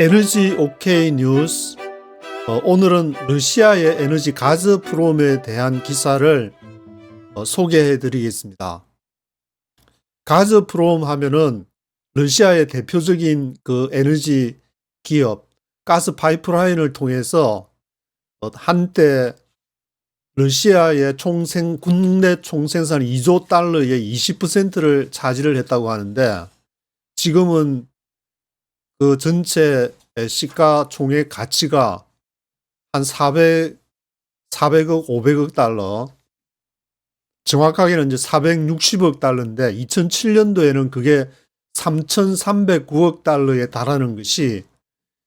에너지 오케이 뉴스. 오늘은 러시아의 에너지 가즈프롬에 대한 기사를 소개해 드리겠습니다. 가즈프롬 하면은 러시아의 대표적인 그 에너지 기업, 가스 파이프라인을 통해서 한때 러시아의 국내 총생산 2조 달러의 20%를 차지를 했다고 하는데, 지금은 그 전체 시가 총액 가치가 한 400억, 500억 달러, 정확하게는 이제 460억 달러인데 2007년도에는 그게 3,309억 달러에 달하는 것이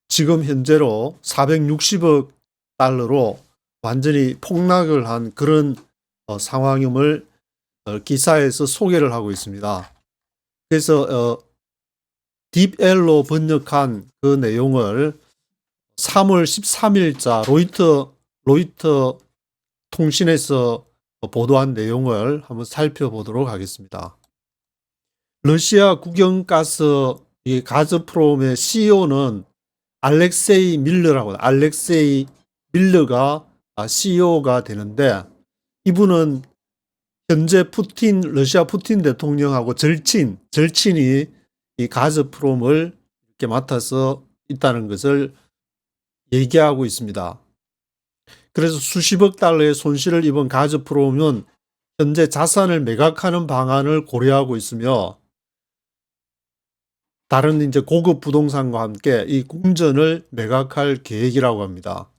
지금 현재로 460억 달러로 완전히 폭락을 한 그런 상황임을 기사에서 소개를 하고 있습니다. 그래서 딥엘로 번역한 그 내용을 3월 13일자 로이터 통신에서 보도한 내용을 한번 살펴보도록 하겠습니다. 러시아 국영가스 가즈프롬의 CEO는 알렉세이 밀러가 CEO가 되는데, 이분은 현재 러시아 푸틴 대통령하고 절친이 이 가즈프롬을 이렇게 맡아서 있다는 것을 얘기하고 있습니다. 그래서 수십억 달러의 손실을 입은 가즈프롬은 현재 자산을 매각하는 방안을 고려하고 있으며, 다른 이제 고급 부동산과 함께 이 궁전을 매각할 계획이라고 합니다.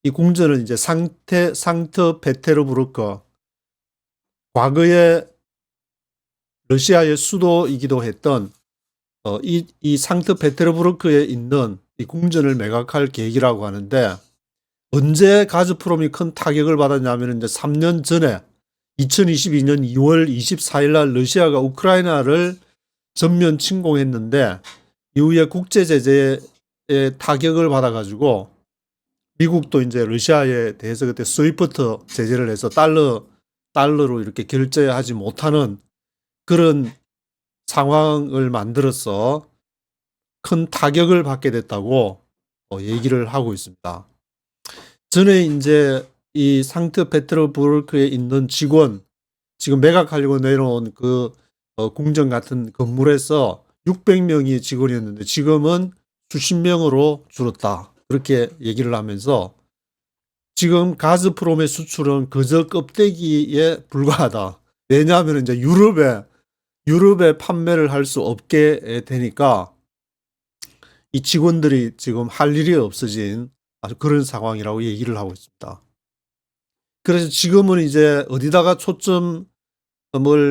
이 궁전은 이제 상트페테르부르크, 과거에 러시아의 수도이기도 했던 이 상트페테르부르크에 있는 이 궁전을 매각할 계획이라고 하는데, 언제 가즈프롬이 큰 타격을 받았냐면 이제 3년 전에 2022년 2월 24일 날 러시아가 우크라이나를 전면 침공했는데, 이후에 국제 제재에 타격을 받아가지고 미국도 이제 러시아에 대해서 그때 스위프트 제재를 해서 달러로 이렇게 결제하지 못하는 그런 상황을 만들어서 큰 타격을 받게 됐다고 얘기를 하고 있습니다. 전에 이제 이 상트페테르부르크에 있는 직원, 지금 매각하려고 내놓은 그 궁전 같은 건물에서 600명이 직원이었는데 지금은 수십 명으로 줄었다, 그렇게 얘기를 하면서 지금 가즈프롬의 수출은 그저 껍데기에 불과하다. 왜냐하면 이제 유럽에 판매를 할 수 없게 되니까 이 직원들이 지금 할 일이 없어진 아주 그런 상황이라고 얘기를 하고 있습니다. 그래서 지금은 이제 어디다가 초점을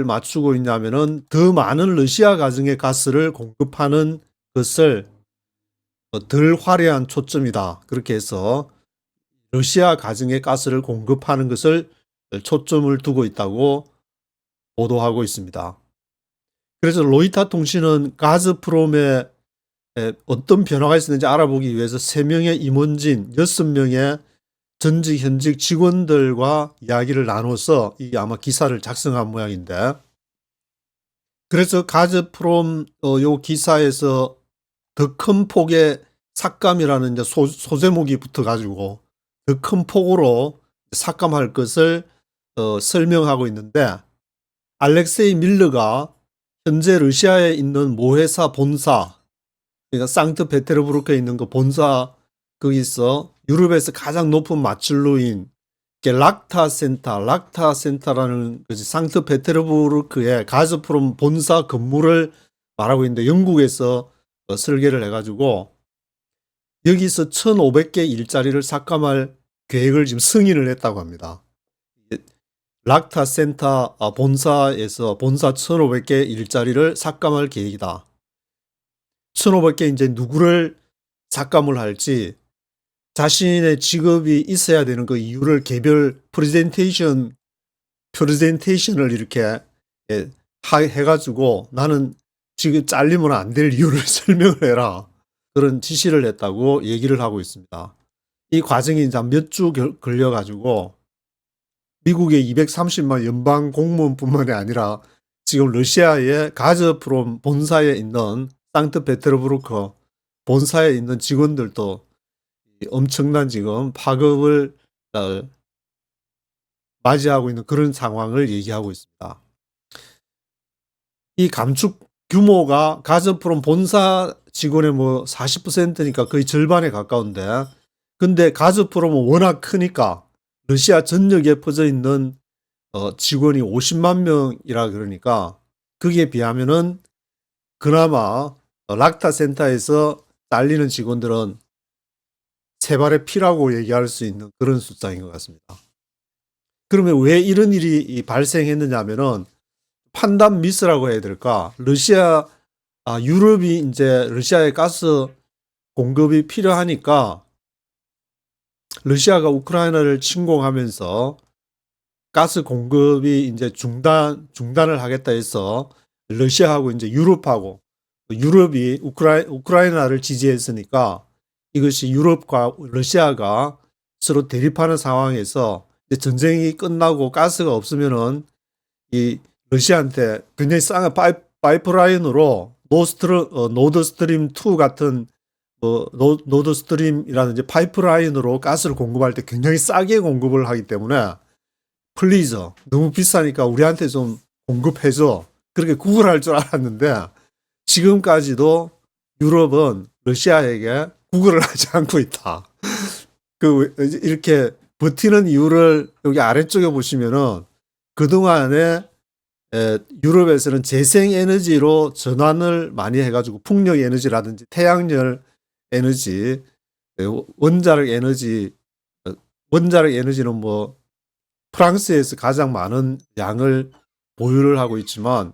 맞추고 있냐면은 더 많은 러시아 가정의 가스를 공급하는 것을 덜 화려한 초점이다, 그렇게 해서 러시아 가정의 가스를 공급하는 것을 초점을 두고 있다고 보도하고 있습니다. 그래서 로이터 통신은 가즈프롬에 어떤 변화가 있었는지 알아보기 위해서 3명의 임원진, 6명의 전직 현직 직원들과 이야기를 나눠서 이 아마 기사를 작성한 모양인데, 그래서 가즈프롬 요 기사에서 더 큰 폭의 삭감이라는 이제 소제목이 붙어가지고 더 큰 폭으로 삭감할 것을 설명하고 있는데, 알렉세이 밀러가 현재 러시아에 있는 모회사 본사, 그러니까 상트페테르부르크에 있는 그 본사, 거기서 유럽에서 가장 높은 마출루인 락타센터라는 것이 상트페테르부르크의 가즈프롬 본사 건물을 말하고 있는데, 영국에서 설계를 해가지고 여기서 1,500개 일자리를 삭감할 계획을 지금 승인을 했다고 합니다. 락타센터 본사에서 본사 1,500개 일자리를 삭감할 계획이다. 1,500개 이제 누구를 삭감을 할지 자신의 직업이 있어야 되는 그 이유를 개별 프레젠테이션을 이렇게 해가지고 나는 지금 잘리면 안 될 이유를 설명을 해라, 그런 지시를 했다고 얘기를 하고 있습니다. 이 과정이 이제 몇 주 걸려가지고 미국의 230만 연방 공무원뿐만이 아니라 지금 러시아의 가즈프롬 본사에 있는 상트페테르부르크 본사에 있는 직원들도 엄청난 지금 파급을 맞이하고 있는 그런 상황을 얘기하고 있습니다. 이 감축 규모가 가즈프롬 본사 직원의 뭐 40%니까 거의 절반에 가까운데, 근데 가즈프롬은 워낙 크니까 러시아 전역에 퍼져 있는 직원이 50만 명이라 그러니까 거기에 비하면은 그나마 락타 센터에서 잘리는 직원들은 세 발의 피라고 얘기할 수 있는 그런 숫자인 것 같습니다. 그러면 왜 이런 일이 발생했느냐 하면은 판단 미스라고 해야 될까? 유럽이 이제 러시아의 가스 공급이 필요하니까 러시아가 우크라이나를 침공하면서 가스 공급이 이제 중단을 하겠다 해서 러시아하고 이제 유럽이 우크라이나를 지지했으니까 이것이 유럽과 러시아가 서로 대립하는 상황에서 전쟁이 끝나고 가스가 없으면은 이 러시아한테 굉장히 싼 파이프라인으로 노드스트림 2 같은 노드스트림이라는 파이프라인으로 가스를 공급할 때 굉장히 싸게 공급을 하기 때문에 플리즈 너무 비싸니까 우리한테 좀 공급해줘, 그렇게 구걸할 줄 알았는데 지금까지도 유럽은 러시아에게 구걸을 하지 않고 있다. 이렇게 버티는 이유를 여기 아래쪽에 보시면은 그동안에 유럽에서는 재생에너지로 전환을 많이 해가지고 풍력 에너지라든지 태양열 에너지, 원자력 에너지는 뭐 프랑스에서 가장 많은 양을 보유를 하고 있지만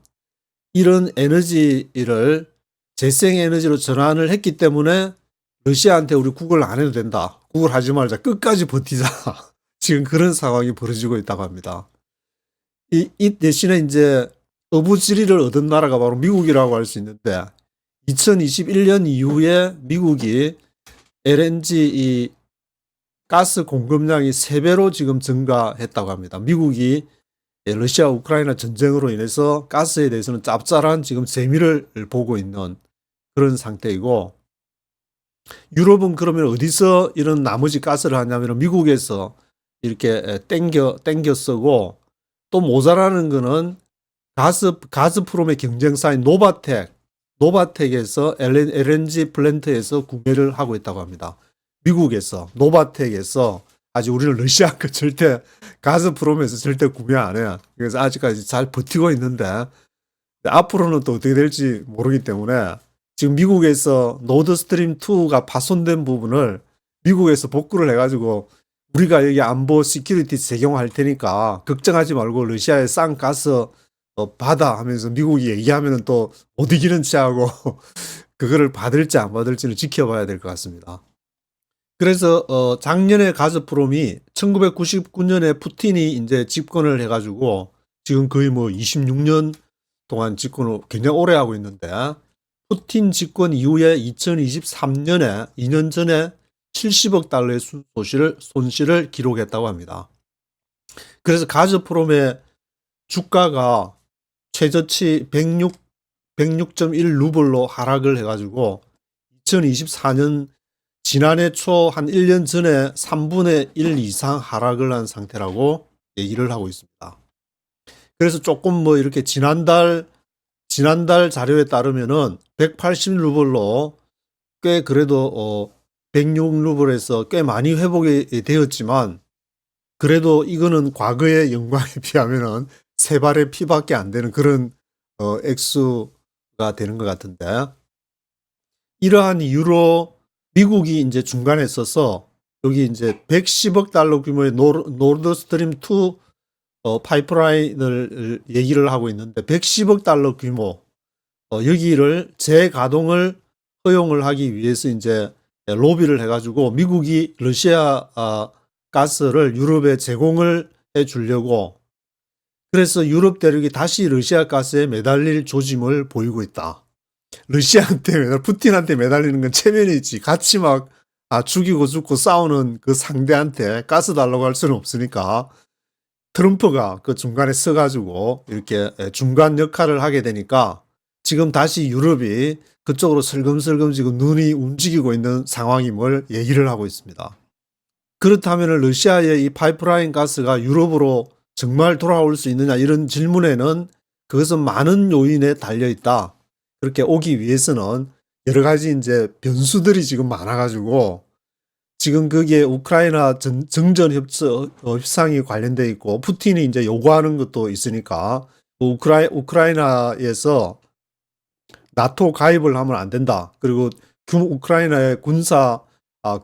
이런 에너지를 재생에너지로 전환을 했기 때문에 러시아한테 우리 구걸 안 해도 된다, 구걸하지 말자, 끝까지 버티자 지금 그런 상황이 벌어지고 있다고 합니다. 이 대신에 이제 어부지리를 얻은 나라가 바로 미국이라고 할 수 있는데 2021년 이후에 미국이 LNG 가스 공급량이 3배로 지금 증가했다고 합니다. 미국이 러시아 우크라이나 전쟁으로 인해서 가스에 대해서는 짭짤한 지금 재미를 보고 있는 그런 상태이고, 유럽은 그러면 어디서 이런 나머지 가스를 하냐면 미국에서 이렇게 땡겨 쓰고, 또 모자라는 거는 가스프롬의 경쟁사인 노바텍에서 LNG 플랜트에서 구매를 하고 있다고 합니다. 미국에서 노바텍에서, 아직 우리는 러시아 거 절대 가스프롬에서 절대 구매 안 해요. 그래서 아직까지 잘 버티고 있는데 앞으로는 또 어떻게 될지 모르기 때문에 지금 미국에서 노드스트림 2가 파손된 부분을 미국에서 복구를 해가지고 우리가 여기 안보 시큐리티 제공할 테니까 걱정하지 말고 러시아의 싼 가스 받아 하면서 미국이 얘기하면은 또 못 이기는 체하고 그거를 받을지 안 받을지는 지켜봐야 될 것 같습니다. 그래서 작년에 가스프롬이 1999년에 푸틴이 이제 집권을 해가지고 지금 거의 뭐 26년 동안 집권을 굉장히 오래 하고 있는데, 푸틴 집권 이후에 2023년에 2년 전에 70억 달러의 손실을 기록했다고 합니다. 그래서 가스프롬의 주가가 최저치 106.1 루블로 하락을 해가지고 2024년 지난해 초 한 1년 전에 3분의 1 이상 하락을 한 상태라고 얘기를 하고 있습니다. 그래서 조금 뭐 이렇게 지난달 자료에 따르면은 180 루블로 꽤 그래도 106 루블에서 꽤 많이 회복이 되었지만 그래도 이거는 과거의 영광에 비하면은 세 발의 피밖에 안 되는 그런 액수가 되는 것 같은데, 이러한 이유로 미국이 이제 중간에 있어서 여기 이제 110억 달러 규모의 노르드스트림 2 파이프라인을 얘기를 하고 있는데 110억 달러 규모 여기를 재가동을 허용을 하기 위해서 이제 로비를 해가지고 미국이 러시아 가스를 유럽에 제공을 해 주려고, 그래서 유럽 대륙이 다시 러시아 가스에 매달릴 조짐을 보이고 있다. 러시아한테 푸틴한테 매달리는 건 체면이지, 같이 막 죽이고 죽고 싸우는 그 상대한테 가스 달라고 할 수는 없으니까 트럼프가 그 중간에 서가지고 이렇게 중간 역할을 하게 되니까 지금 다시 유럽이 그쪽으로 슬금슬금 지금 눈이 움직이고 있는 상황임을 얘기를 하고 있습니다. 그렇다면 러시아의 이 파이프라인 가스가 유럽으로 정말 돌아올 수 있느냐 이런 질문에는 그것은 많은 요인에 달려 있다. 그렇게 오기 위해서는 여러 가지 이제 변수들이 지금 많아가지고 지금 거기에 우크라이나 정전 협상이 관련돼 있고 푸틴이 이제 요구하는 것도 있으니까 우크라이나에서 나토 가입을 하면 안 된다. 그리고 우크라이나의 군사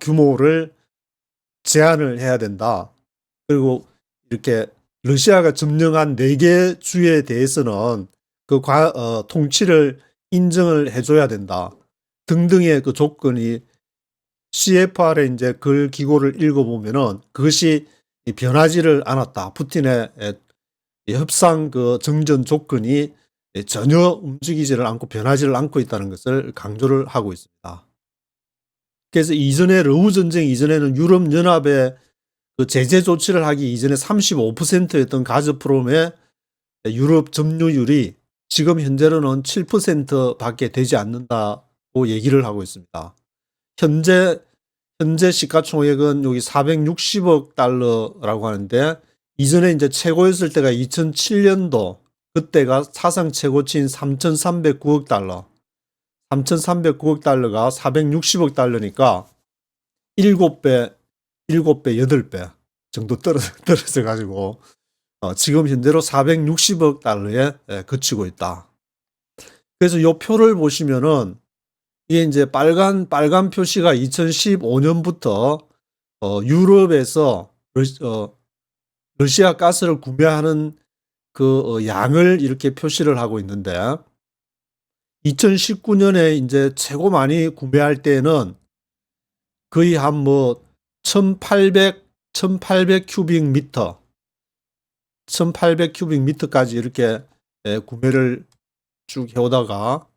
규모를 제한을 해야 된다. 그리고 이렇게 러시아가 점령한 4개 주에 대해서는 그 통치를 인정을 해줘야 된다. 등등의 그 조건이 CFR의 이제 글 기고를 읽어보면은 그것이 변하지를 않았다. 푸틴의 협상 그 정전 조건이 전혀 움직이지를 않고 변하지를 않고 있다는 것을 강조를 하고 있습니다. 그래서 이전에 러우 전쟁 이전에는 유럽 연합의 그 제재 조치를 하기 이전에 35%였던 가즈프롬의 유럽 점유율이 지금 현재로는 7%밖에 되지 않는다고 얘기를 하고 있습니다. 현재 시가총액은 여기 460억 달러라고 하는데 이전에 이제 최고였을 때가 2007년도 그때가 사상 최고치인 3,309억 달러. 3,309억 달러가 460억 달러니까 7배, 8배 정도 떨어져 가지고 지금 현재로 460억 달러에 그치고 있다. 그래서 이 표를 보시면은 이게 이제 빨간 표시가 2015년부터 유럽에서 러시아 가스를 구매하는 그 양을 이렇게 표시를 하고 있는데 2019년에 이제 최고 많이 구매할 때는 거의 한 뭐 1800 큐빅미터 1800 큐빅미터까지 이렇게 구매를 쭉 해오다가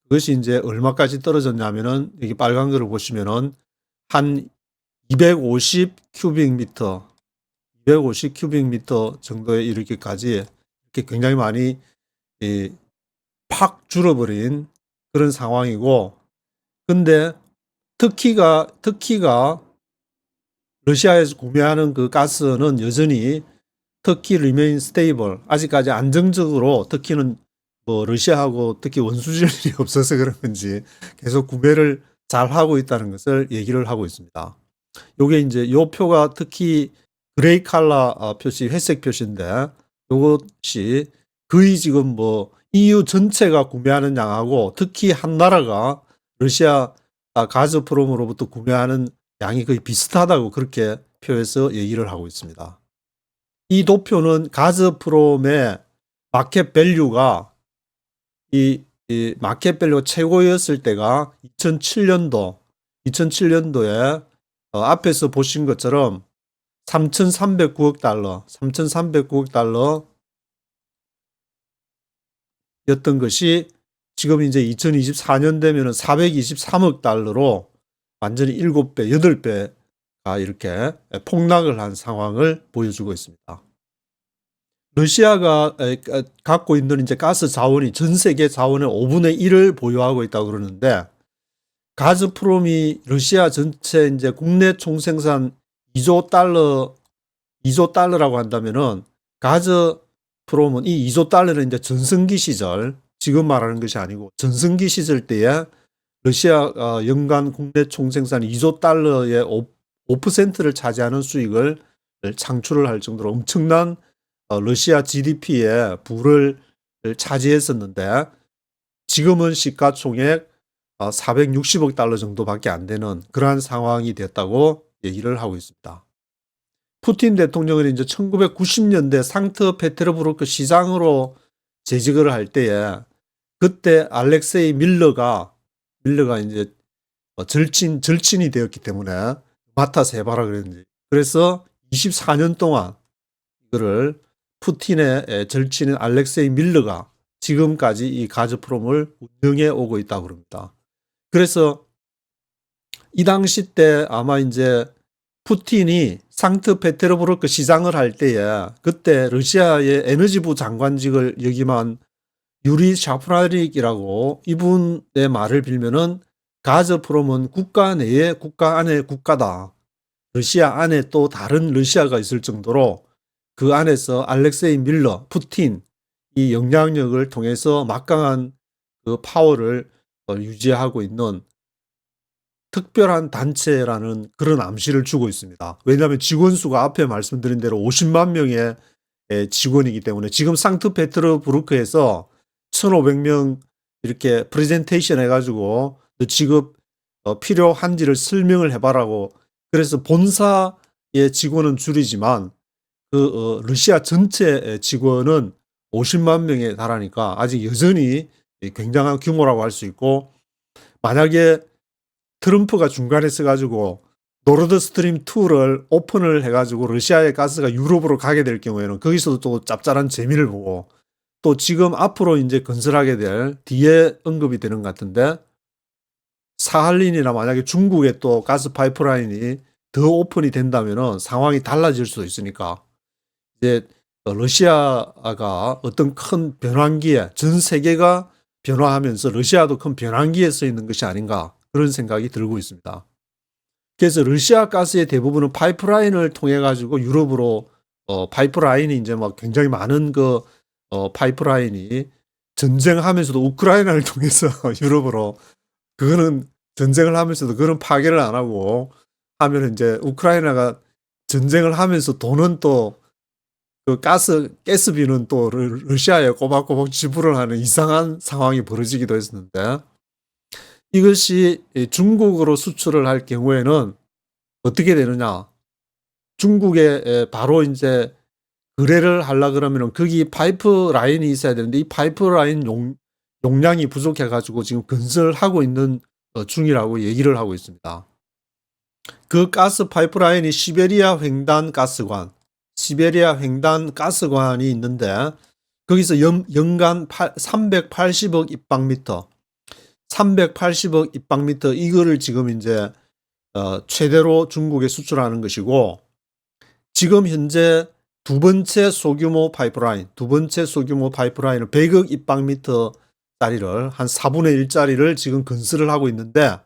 그것이 이제 얼마까지 떨어졌냐면은 여기 빨간 거를 보시면은 한 250 큐빅미터 정도에 이르기까지 이렇게 굉장히 많이 팍 줄어버린 그런 상황이고, 근데 터키가 러시아에서 구매하는 그 가스는 여전히 터키 remain stable, 아직까지 안정적으로 터키는 뭐 러시아하고 특히 원수질이 없어서 그런 건지 계속 구매를 잘 하고 있다는 것을 얘기를 하고 있습니다. 요게 이제 요 표가 특히 그레이 칼라 표시, 회색 표시인데 요것이 거의 지금 뭐 EU 전체가 구매하는 양하고 특히 한 나라가 러시아 가즈프롬으로부터 구매하는 양이 거의 비슷하다고 그렇게 표해서 얘기를 하고 있습니다. 이 도표는 가즈프롬의 마켓 밸류가 이 마켓 밸류가 최고였을 때가 2007년도에 앞에서 보신 것처럼 3,309억 달러 였던 것이 지금 이제 2024년 되면은 423억 달러로 완전히 7배, 8배가 이렇게 폭락을 한 상황을 보여주고 있습니다. 러시아가 갖고 있는 이제 가스 자원이 전 세계 자원의 5분의 1을 보유하고 있다고 그러는데, 가즈프롬이 러시아 전체 이제 국내 총생산 2조 달러라고 한다면은 가즈프롬은 이 2조 달러는 이제 전성기 시절, 지금 말하는 것이 아니고 전성기 시절 때에 러시아 연간 국내 총생산 2조 달러의 5%를 차지하는 수익을 창출을 할 정도로 엄청난 러시아 GDP의 부를 차지했었는데, 지금은 시가총액 460억 달러 정도밖에 안 되는 그러한 상황이 됐다고 얘기를 하고 있습니다. 푸틴 대통령은 이제 1990년대 상트페테르부르크 시장으로 재직을 할 때에 그때 알렉세이 밀러가 이제 절친이 되었기 때문에 맡아서 해봐라 그랬는지, 그래서 24년 동안 이거를 푸틴의 절친인 알렉세이 밀러가 지금까지 이 가즈프롬을 운영해 오고 있다고 합니다. 그래서 이 당시 때 아마 이제 푸틴이 상트페테르부르크 시장을 할 때에 그때 러시아의 에너지부 장관직을 역임한 유리 샤프라닉이라고 이분의 말을 빌면은 가즈프롬은 국가 내에 국가 안에 국가다. 러시아 안에 또 다른 러시아가 있을 정도로 그 안에서 알렉세이 밀러, 푸틴 이 영향력을 통해서 막강한 그 파워를 유지하고 있는 특별한 단체라는 그런 암시를 주고 있습니다. 왜냐하면 직원 수가 앞에 말씀드린 대로 50만 명의 직원이기 때문에 지금 상트페테르부르크에서 1,500명 이렇게 프레젠테이션 해가지고 너 직업 필요한지를 설명을 해봐라고. 그래서 본사의 직원은 줄이지만 그 러시아 전체 직원은 50만 명에 달하니까 아직 여전히 굉장한 규모라고 할 수 있고, 만약에 트럼프가 중간에 서가지고 노르드 스트림 2를 오픈을 해가지고 러시아의 가스가 유럽으로 가게 될 경우에는 거기서도 또 짭짤한 재미를 보고, 또 지금 앞으로 이제 건설하게 될 뒤에 언급이 되는 것 같은데 사할린이나 만약에 중국의 또 가스 파이프라인이 더 오픈이 된다면은 상황이 달라질 수도 있으니까 이제 러시아가 어떤 큰 변환기에 전 세계가 변화하면서 러시아도 큰 변환기에 서 있는 것이 아닌가 그런 생각이 들고 있습니다. 그래서 러시아 가스의 대부분은 파이프라인을 통해 가지고 유럽으로 파이프라인이 이제 막 굉장히 많은 그 파이프라인이 전쟁하면서도 우크라이나를 통해서 유럽으로, 그거는 전쟁을 하면서도 그런 파괴를 안 하고 하면 이제 우크라이나가 전쟁을 하면서 돈은 또 그 가스비는 또 러시아에 꼬박꼬박 지불을 하는 이상한 상황이 벌어지기도 했었는데, 이것이 중국으로 수출을 할 경우에는 어떻게 되느냐. 중국에 바로 이제 거래를 하려 그러면은 거기 파이프라인이 있어야 되는데 이 파이프라인 용량이 부족해 가지고 지금 건설하고 있는 중이라고 얘기를 하고 있습니다. 그 가스 파이프라인이 시베리아 횡단 가스관이 있는데 거기서 연간 380억 입방미터, 380억 입방미터 이거를 지금 이제 최대로 중국에 수출하는 것이고, 지금 현재 두 번째 소규모 파이프라인은 100억 입방미터 짜리를 한 4분의 1짜리를 지금 건설을 하고 있는데,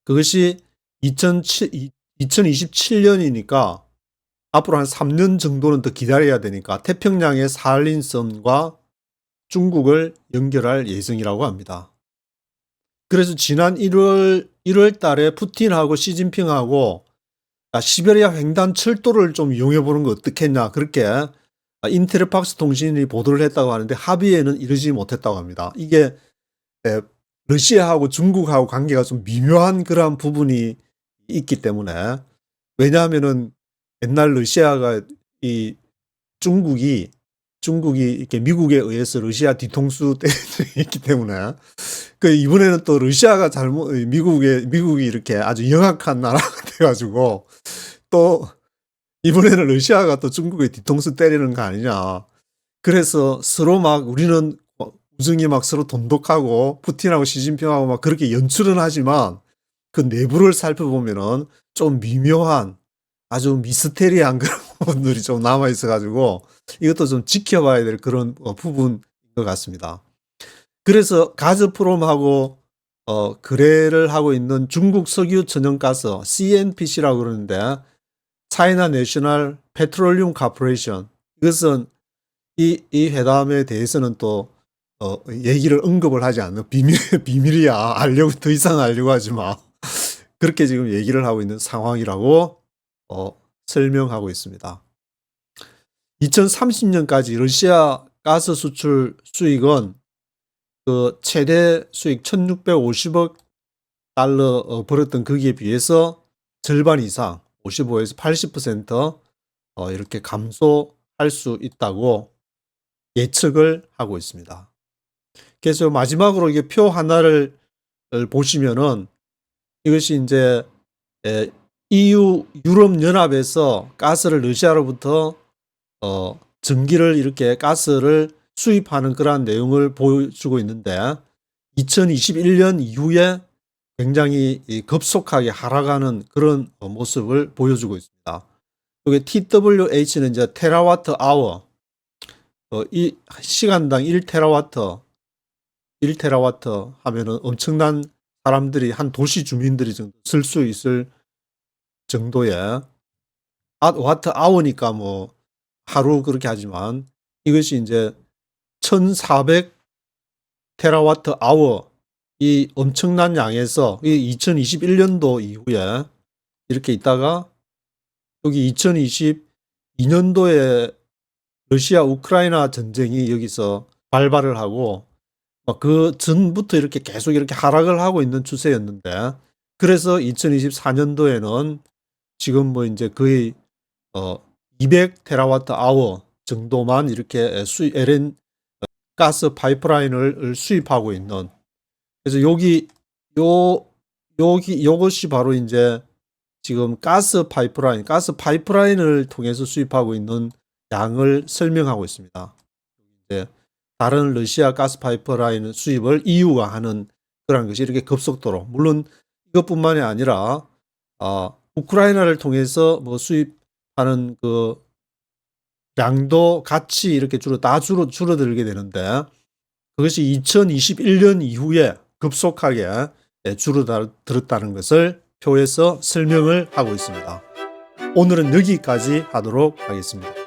그것이 2027년이니까 앞으로 한 3년 정도는 더 기다려야 되니까 태평양의 사할린섬과 중국을 연결할 예정이라고 합니다. 그래서 지난 1월 달에 푸틴하고 시진핑하고 시베리아 횡단 철도를 좀 이용해 보는 거 어떻겠냐 그렇게 인텔팍스 통신이 보도를 했다고 하는데 합의에는 이르지 못했다고 합니다. 이게 러시아하고 중국하고 관계가 좀 미묘한 그러한 부분이 있기 때문에, 왜냐하면은 옛날 러시아가 이 중국이 이렇게 미국에 의해서 러시아 뒤통수 때린 적이 있기 때문에 그 이번에는 또 러시아가 미국이 이렇게 아주 영악한 나라가 돼가지고 또 이번에는 러시아가 또 중국의 뒤통수 때리는 거 아니냐. 그래서 서로 막 우리는 우정이 막 서로 돈독하고 푸틴하고 시진핑하고 막 그렇게 연출은 하지만 그 내부를 살펴보면은 좀 미묘한 아주 미스테리한 그런 부분들이 좀 남아 있어 가지고 이것도 좀 지켜봐야 될 그런 부분인 것 같습니다. 그래서 가즈프롬하고 거래를 하고 있는 중국 석유 천연가스 CNPC라고 그러는데 차이나 내셔널 페트롤리움 카퍼레이션, 이것은 이 회담에 대해서는 또 얘기를 언급을 하지 않는 비밀이야. 더 이상 알려고 하지 마. 그렇게 지금 얘기를 하고 있는 상황이라고 설명하고 있습니다. 2030년까지 러시아 가스 수출 수익은 그 최대 수익 1,650억 달러 벌었던 거기에 비해서 절반 이상 55에서 80% 이렇게 감소할 수 있다고 예측을 하고 있습니다. 그래서 마지막으로 이게 표 하나를 보시면은 이것이 이제 EU 유럽연합에서 가스를 러시아로부터 전기를 이렇게 가스를 수입하는 그러한 내용을 보여주고 있는데 2021년 이후에 굉장히 급속하게 하락하는 그런 모습을 보여주고 있습니다. 여기 TWH는 이제 테라와트 아워, 이 시간당 1테라와트, 1테라와트 하면은 엄청난 사람들이 한 도시 주민들이 정도 쓸 수 있을 정도의 와트 아워니까 뭐 하루 그렇게 하지만 이것이 이제 1400 테라와트 아워 이 엄청난 양에서 이 2021년도 이후에 이렇게 있다가 여기 2022년도에 러시아 우크라이나 전쟁이 여기서 발발을 하고 그 전부터 이렇게 계속 이렇게 하락을 하고 있는 추세였는데 그래서 2024년도에는 지금 뭐 이제 거의 200 테라와트 아워 정도만 이렇게 LN 가스 파이프라인을 수입하고 있는 그래서 여기 요것이 바로 이제 지금 가스 파이프라인을 통해서 수입하고 있는 양을 설명하고 있습니다. 이제 다른 러시아 가스 파이프라인 수입을 EU가 하는 그런 것이 이렇게 급속도로 물론 이것뿐만이 아니라 우크라이나를 통해서 뭐 수입하는 그 양도 같이 이렇게 줄어들게 되는데 그것이 2021년 이후에 급속하게 줄어들었다는 것을 표에서 설명을 하고 있습니다. 오늘은 여기까지 하도록 하겠습니다.